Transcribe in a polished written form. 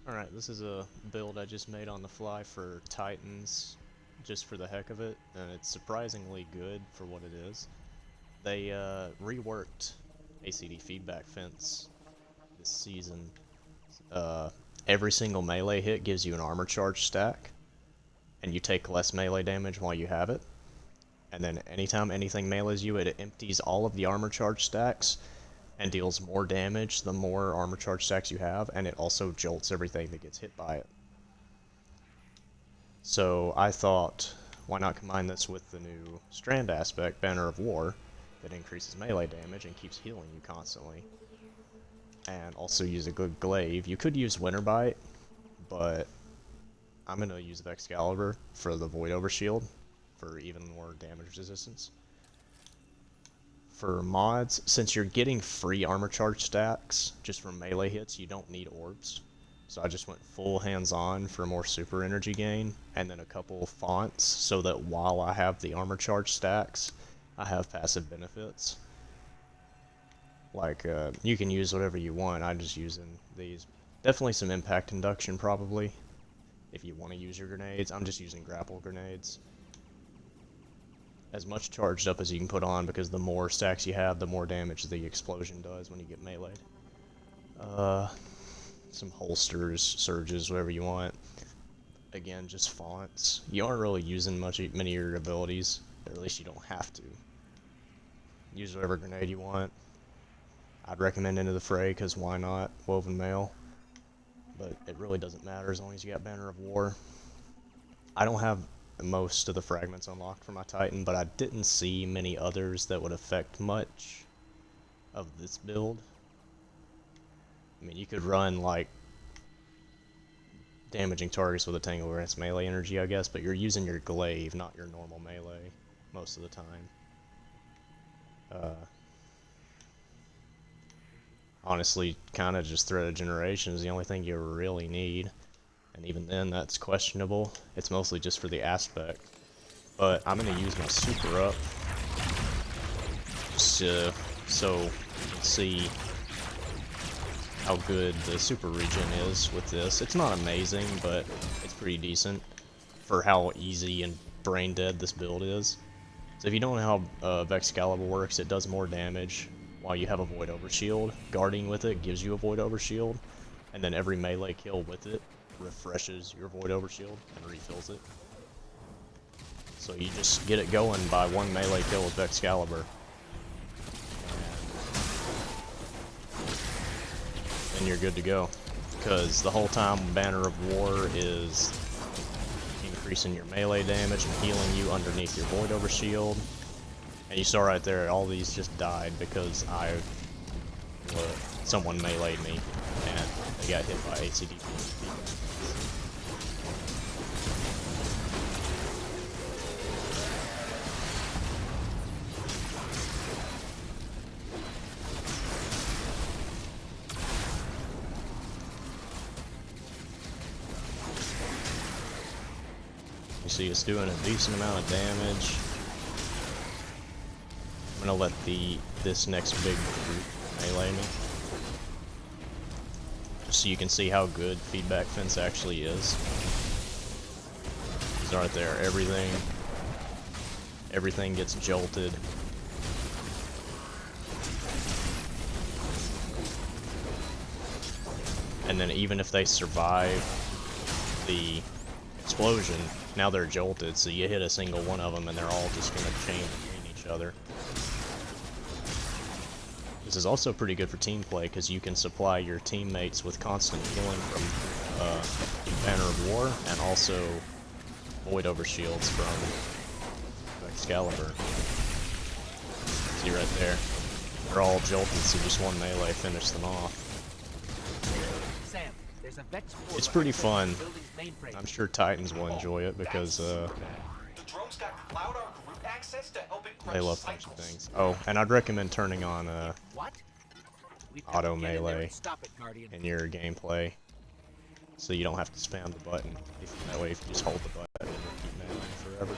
Alright, this is a build I just made on the fly for Titans, just for the heck of it, and it's surprisingly good for what it is. They reworked ACD feedback fence this season. Uh, every single melee hit gives you an armor charge stack, and you take less melee damage while you have it. And then anytime anything melees you, it empties all of the armor charge stacks and deals more damage the more armor charge stacks you have, and it also jolts everything that gets hit by it. So I thought, why not combine this with the new strand aspect, Banner of War, that increases melee damage and keeps healing you constantly. And also use a good glaive. You could use Winterbite, but I'm going to use Vexcalibur for the Void Overshield for even more damage resistance. For mods, since you're getting free armor charge stacks just from melee hits, you don't need orbs. So I just went full hands-on for more super energy gain, and then a couple fonts so that while I have the armor charge stacks, I have passive benefits. Like, you can use whatever you want, I'm just using these. Definitely some impact induction probably, if you want to use your grenades. I'm just using grapple grenades. As much charged up as you can put on, because the more stacks you have, the more damage the explosion does when you get meleeed. Some holsters, surges, whatever you want. Again, just fonts. You aren't really using many of your abilities, or at least you don't have to. Use whatever grenade you want. I'd recommend Into the Fray, because why not? Woven Mail. But it really doesn't matter as long as you got Banner of War. I don't have most of the fragments unlocked for my Titan, but I didn't see many others that would affect much of this build. I mean, you could run, like, damaging targets with a Tangle Grant's melee energy, I guess, but you're using your glaive, not your normal melee, most of the time. Honestly, kind of just Thread of Generation is the only thing you really need. And even then, that's questionable. It's mostly just for the aspect. But I'm going to use my super up just so you can see how good the super regen is with this. It's not amazing, but it's pretty decent for how easy and brain dead this build is. So if you don't know how Vexcalibur works, it does more damage while you have a Void Overshield. Guarding with it gives you a Void Overshield, and then every melee kill with it refreshes your Void Overshield and refills it. So you just get it going by one melee kill with Vexcalibur. And you're good to go. Because the whole time Banner of War is increasing your melee damage and healing you underneath your Void Overshield. And you saw right there, all these just died because someone meleeed me and they got hit by ACD. You see it's doing a decent amount of damage. I'm gonna let this next big group melee me. Just so you can see how good feedback fence actually is. It's right there, everything gets jolted. And then even if they survive the explosion, now they're jolted, so you hit a single one of them and they're all just gonna chain between each other. This is also pretty good for team play because you can supply your teammates with constant healing from Banner of War and also Void Overshields from Excalibur. See right there, they're all jolted, so just one melee finished them off. It's pretty fun. I'm sure Titans will enjoy it because they love punching things. Oh, and I'd recommend turning on auto melee in your gameplay, so you don't have to spam the button. That way, if you just hold the button, it'll keep meleeing forever.